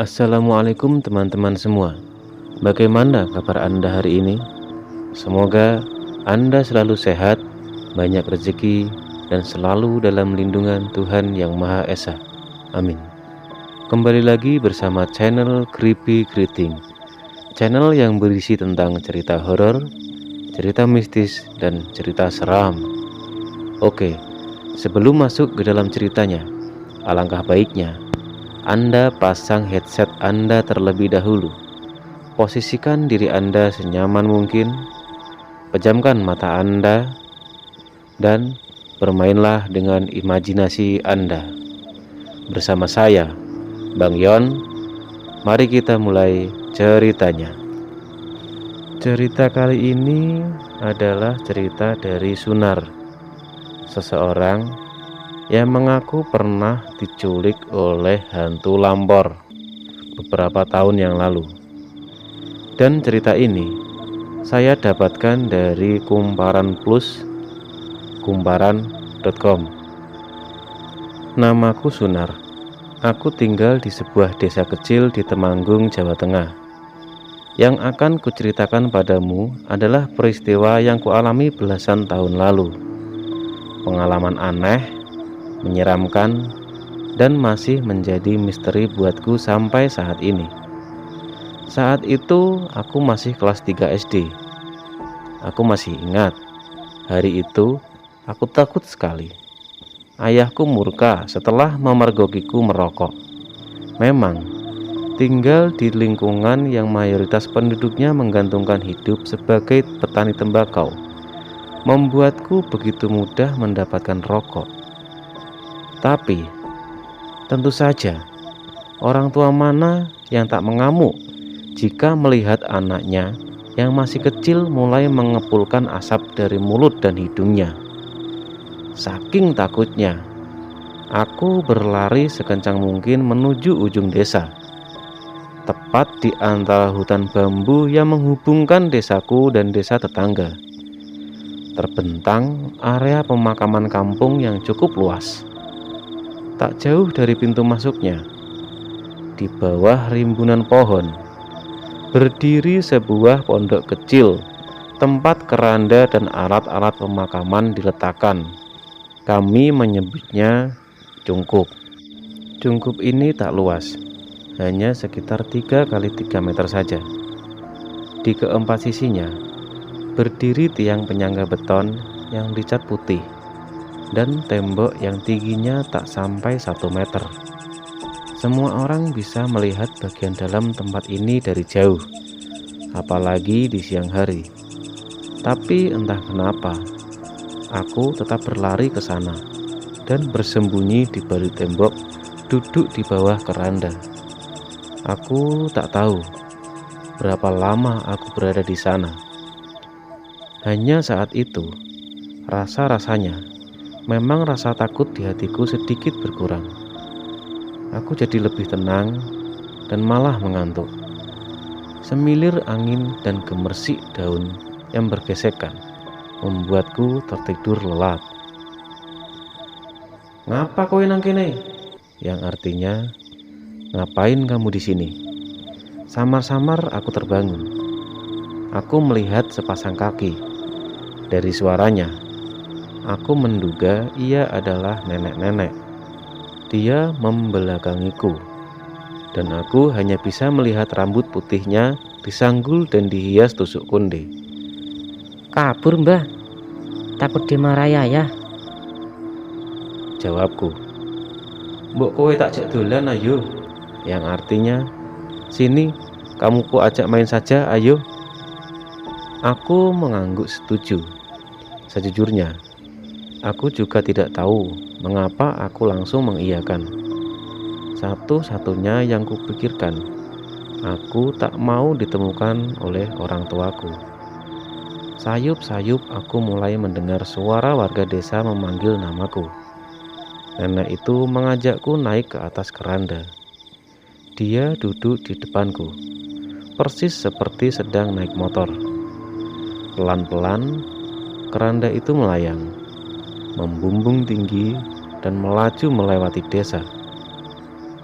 Assalamualaikum teman-teman semua. Bagaimana kabar Anda hari ini? Semoga Anda selalu sehat, banyak rezeki, dan selalu dalam lindungan Tuhan Yang Maha Esa. Amin. Kembali lagi bersama channel Creepy Greeting, channel yang berisi tentang cerita horor, cerita mistis, dan cerita seram. Oke, sebelum masuk ke dalam ceritanya, alangkah baiknya Anda pasang headset Anda terlebih dahulu. Posisikan diri Anda senyaman mungkin, pejamkan mata Anda, dan bermainlah dengan imajinasi Anda. Bersama saya, Bang Yon, mari kita mulai ceritanya. Cerita kali ini adalah cerita dari Sunar, seseorang yang mengaku pernah diculik oleh hantu Lampor beberapa tahun yang lalu. Dan cerita ini saya dapatkan dari Kumparan Plus, kumparan.com. Namaku Sunar. Aku tinggal di sebuah desa kecil di Temanggung, Jawa Tengah. Yang akan kuceritakan padamu adalah peristiwa yang kualami belasan tahun lalu. Pengalaman aneh, menyeramkan, dan masih menjadi misteri buatku sampai saat ini. Saat itu aku masih kelas 3 SD. Aku masih ingat, hari itu aku takut sekali. Ayahku murka setelah memergokiku merokok. Memang, tinggal di lingkungan yang mayoritas penduduknya menggantungkan hidup sebagai petani tembakau membuatku begitu mudah mendapatkan rokok. Tapi, tentu saja, orang tua mana yang tak mengamuk jika melihat anaknya yang masih kecil mulai mengepulkan asap dari mulut dan hidungnya. Saking takutnya, aku berlari sekencang mungkin menuju ujung desa, tepat di antara hutan bambu yang menghubungkan desaku dan desa tetangga. Terbentang area pemakaman kampung yang cukup luas. Tak jauh dari pintu masuknya, di bawah rimbunan pohon, berdiri sebuah pondok kecil, tempat keranda dan alat-alat pemakaman diletakkan. Kami menyebutnya cungkup. Cungkup ini tak luas, hanya sekitar 3 kali 3 meter saja. Di keempat sisinya, berdiri tiang penyangga beton yang dicat putih, dan tembok yang tingginya tak sampai 1 meter. Semua orang bisa melihat bagian dalam tempat ini dari jauh, apalagi di siang hari. Tapi entah kenapa, aku tetap berlari ke sana dan bersembunyi di balik tembok, duduk di bawah keranda. Aku tak tahu berapa lama aku berada di sana. Hanya saat itu, rasa-rasanya memang rasa takut di hatiku sedikit berkurang. Aku jadi lebih tenang dan malah mengantuk. Semilir angin dan gemersik daun yang bergesekan membuatku tertidur lelap. "Ngapa kowe nang kene?" Yang artinya, "Ngapain kamu di sini?" Samar-samar aku terbangun. Aku melihat sepasang kaki. Dari suaranya, aku menduga ia adalah nenek-nenek. Dia membelakangiku, dan aku hanya bisa melihat rambut putihnya disanggul dan dihias tusuk konde. "Kabur mbah, takut dimarahi ayah." Jawabku. "Mbok kowe tak jak dolan ayo." Yang artinya, "Sini, kamu ku ajak main saja, ayo." Aku mengangguk setuju. Sejujurnya, aku juga tidak tahu mengapa aku langsung mengiyakan. Satu-satunya yang kupikirkan, aku tak mau ditemukan oleh orang tuaku. Sayup-sayup aku mulai mendengar suara warga desa memanggil namaku. Nenek itu mengajakku naik ke atas keranda. Dia duduk di depanku, persis seperti sedang naik motor. Pelan-pelan, keranda itu melayang, membumbung tinggi dan melaju melewati desa.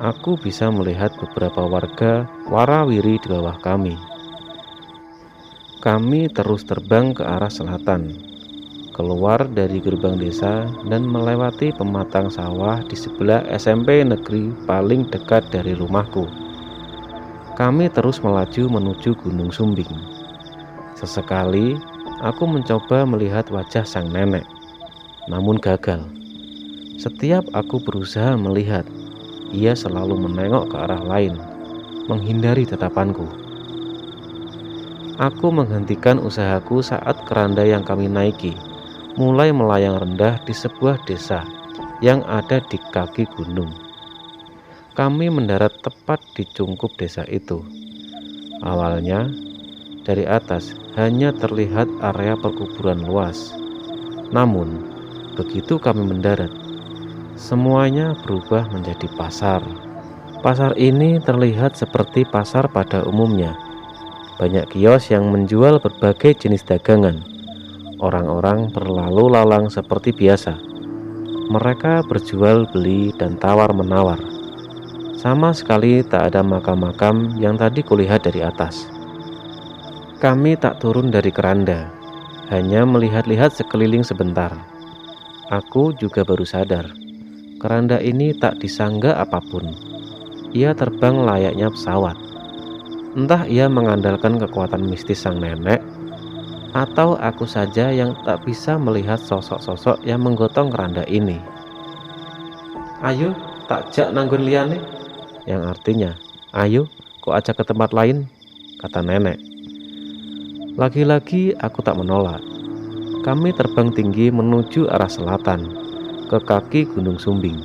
Aku bisa melihat beberapa warga warawiri di bawah kami. Kami terus terbang ke arah selatan, keluar dari gerbang desa dan melewati pematang sawah di sebelah SMP negeri paling dekat dari rumahku. Kami terus melaju menuju Gunung Sumbing. Sesekali aku mencoba melihat wajah sang nenek, namun gagal. Setiap aku berusaha melihat, ia selalu menengok ke arah lain, menghindari tatapanku. Aku menghentikan usahaku saat keranda yang kami naiki mulai melayang rendah di sebuah desa yang ada di kaki gunung. Kami mendarat tepat di cungkup desa itu. Awalnya, dari atas hanya terlihat area perkuburan luas. Namun, begitu kami mendarat, semuanya berubah menjadi pasar. Pasar ini terlihat seperti pasar pada umumnya. Banyak kios yang menjual berbagai jenis dagangan. Orang-orang berlalu lalang seperti biasa. Mereka berjual beli dan tawar-menawar. Sama sekali tak ada makam-makam yang tadi kulihat dari atas. Kami tak turun dari keranda, hanya melihat-lihat sekeliling sebentar. Aku juga baru sadar, keranda ini tak disangga apapun. Ia terbang layaknya pesawat. Entah ia mengandalkan kekuatan mistis sang nenek, atau aku saja yang tak bisa melihat sosok-sosok yang menggotong keranda ini. Ayo, takjak nanggon liyane, yang artinya, ayo, kok ajak ke tempat lain, kata nenek. Lagi-lagi aku tak menolak. Kami terbang tinggi menuju arah selatan, ke kaki Gunung Sumbing,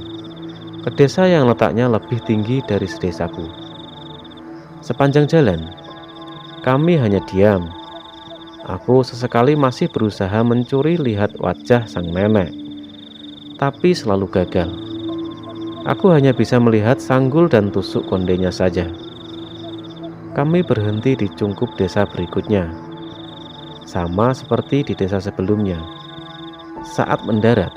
ke desa yang letaknya lebih tinggi dari sedesaku. Sepanjang jalan, kami hanya diam. Aku sesekali masih berusaha mencuri lihat wajah sang nenek, tapi selalu gagal. Aku hanya bisa melihat sanggul dan tusuk kondenya saja. Kami berhenti di cungkup desa berikutnya, sama seperti di desa sebelumnya. Saat mendarat,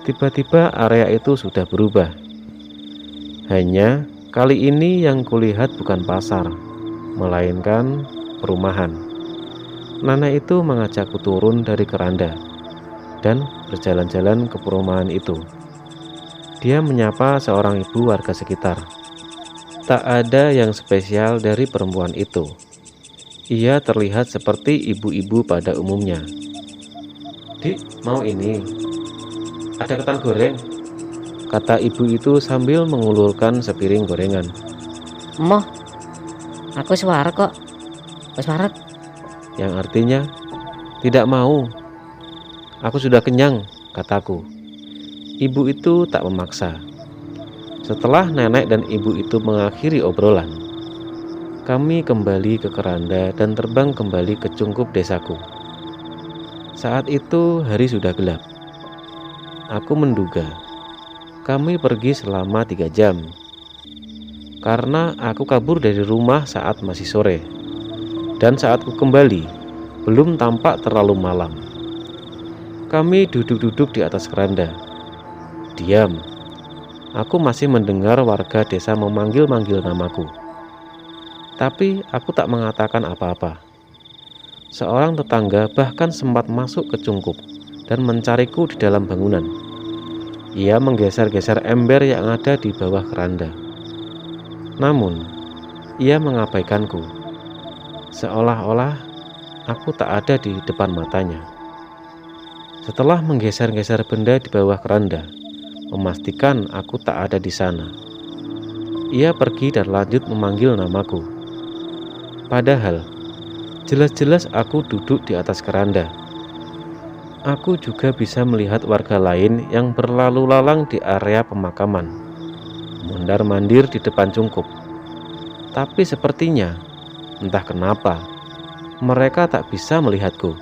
tiba-tiba area itu sudah berubah. Hanya kali ini yang kulihat bukan pasar, melainkan perumahan. Nenek itu mengajakku turun dari keranda dan berjalan-jalan ke perumahan itu. Dia menyapa seorang ibu warga sekitar. Tak ada yang spesial dari perempuan itu. Ia terlihat seperti ibu-ibu pada umumnya. "Dik, mau ini? Ada ketan goreng?" kata ibu itu sambil mengulurkan sepiring gorengan. Emoh, aku wis wareg kok. Wis wareg. Yang artinya, tidak mau. Aku sudah kenyang, kataku. Ibu itu tak memaksa. Setelah nenek dan ibu itu mengakhiri obrolan, kami kembali ke keranda dan terbang kembali ke cungkup desaku. Saat itu hari sudah gelap. Aku menduga kami pergi selama 3 jam, karena aku kabur dari rumah saat masih sore, dan saat ku kembali belum tampak terlalu malam. Kami duduk-duduk di atas keranda, diam. Aku masih mendengar warga desa memanggil-manggil namaku, tapi aku tak mengatakan apa-apa. Seorang tetangga bahkan sempat masuk ke cungkup dan mencariku di dalam bangunan. Ia menggeser-geser ember yang ada di bawah keranda. Namun, ia mengabaikanku, seolah-olah aku tak ada di depan matanya. Setelah menggeser-geser benda di bawah keranda, memastikan aku tak ada di sana, ia pergi dan lanjut memanggil namaku. Padahal, jelas-jelas aku duduk di atas keranda. Aku juga bisa melihat warga lain yang berlalu lalang di area pemakaman, mondar-mandir di depan cungkup. Tapi sepertinya, entah kenapa, mereka tak bisa melihatku.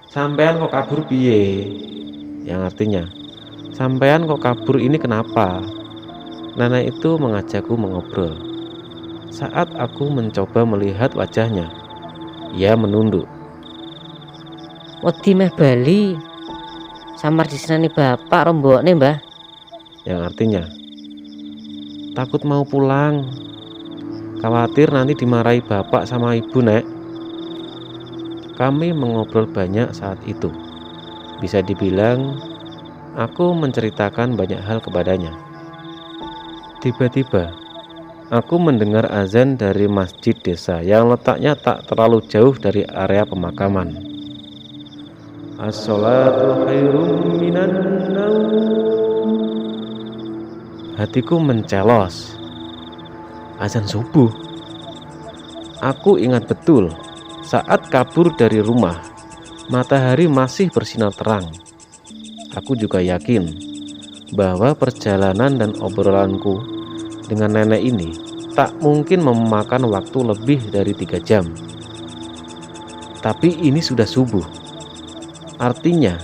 "Sampean kok kabur piye?" Yang artinya, "Sampean kok kabur ini kenapa?" Nenek itu mengajakku mengobrol. Saat aku mencoba melihat wajahnya, ia menunduk. Wedi meh bali. Samar disenani bapak rombokne, Mbah. Yang artinya, Takut mau pulang. Khawatir nanti dimarahi bapak sama ibu, Nek. Kami mengobrol banyak saat itu. Bisa dibilang, aku menceritakan banyak hal kepadanya. Tiba-tiba, aku mendengar azan dari masjid desa yang letaknya tak terlalu jauh dari area pemakaman. As-sholatu khairum minan naum. Hatiku mencelos. Azan subuh. Aku ingat betul, saat kabur dari rumah, matahari masih bersinar terang. Aku juga yakin bahwa perjalanan dan obrolanku dengan nenek ini tak mungkin memakan waktu lebih dari 3 jam. Tapi ini sudah subuh. Artinya,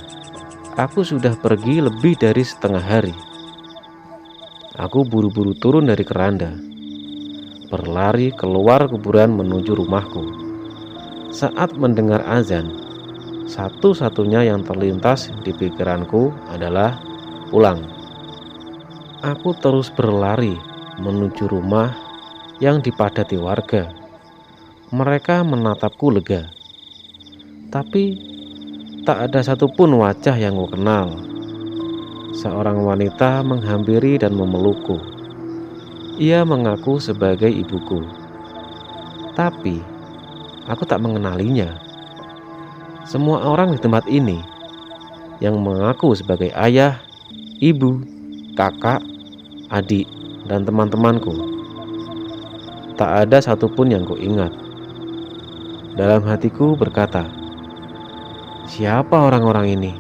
aku sudah pergi lebih dari setengah hari. Aku buru-buru turun dari keranda, berlari keluar kuburan menuju rumahku. Saat mendengar azan, satu-satunya yang terlintas di pikiranku adalah pulang. Aku terus berlari menuju rumah yang dipadati warga. Mereka menatapku lega, tapi tak ada satupun wajah yang ku kenal. Seorang wanita menghampiri dan memelukku. Ia mengaku sebagai ibuku, tapi aku tak mengenalinya. Semua orang di tempat ini yang mengaku sebagai ayah, ibu, kakak, adik, dan teman-temanku, tak ada satupun yang kuingat. Dalam hatiku berkata, siapa orang-orang ini?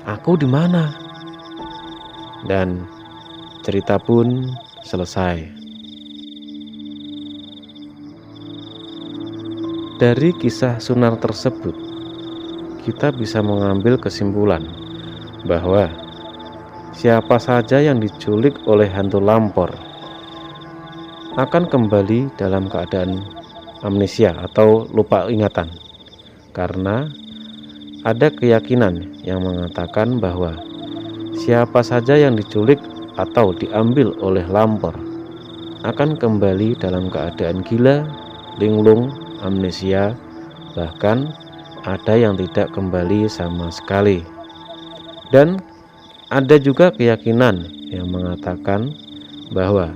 Aku di mana? Dan cerita pun selesai. Dari kisah Sunar tersebut, kita bisa mengambil kesimpulan bahwa siapa saja yang diculik oleh hantu lampor akan kembali dalam keadaan amnesia atau lupa ingatan, karena ada keyakinan yang mengatakan bahwa siapa saja yang diculik atau diambil oleh lampor akan kembali dalam keadaan gila, linglung, amnesia, bahkan ada yang tidak kembali sama sekali. Dan ada juga keyakinan yang mengatakan bahwa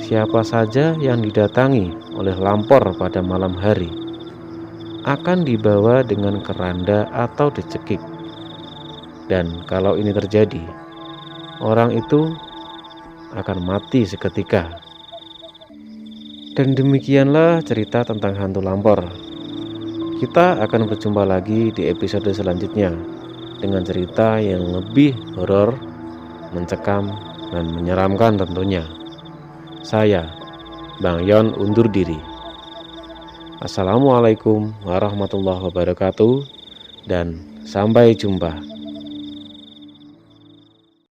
siapa saja yang didatangi oleh lampor pada malam hari akan dibawa dengan keranda atau dicekik. Dan kalau ini terjadi, orang itu akan mati seketika. Dan demikianlah cerita tentang hantu lampor. Kita akan berjumpa lagi di episode selanjutnya dengan cerita yang lebih horor, mencekam, dan menyeramkan tentunya. Saya, Bang Yon, undur diri. Assalamualaikum warahmatullahi wabarakatuh, dan sampai jumpa.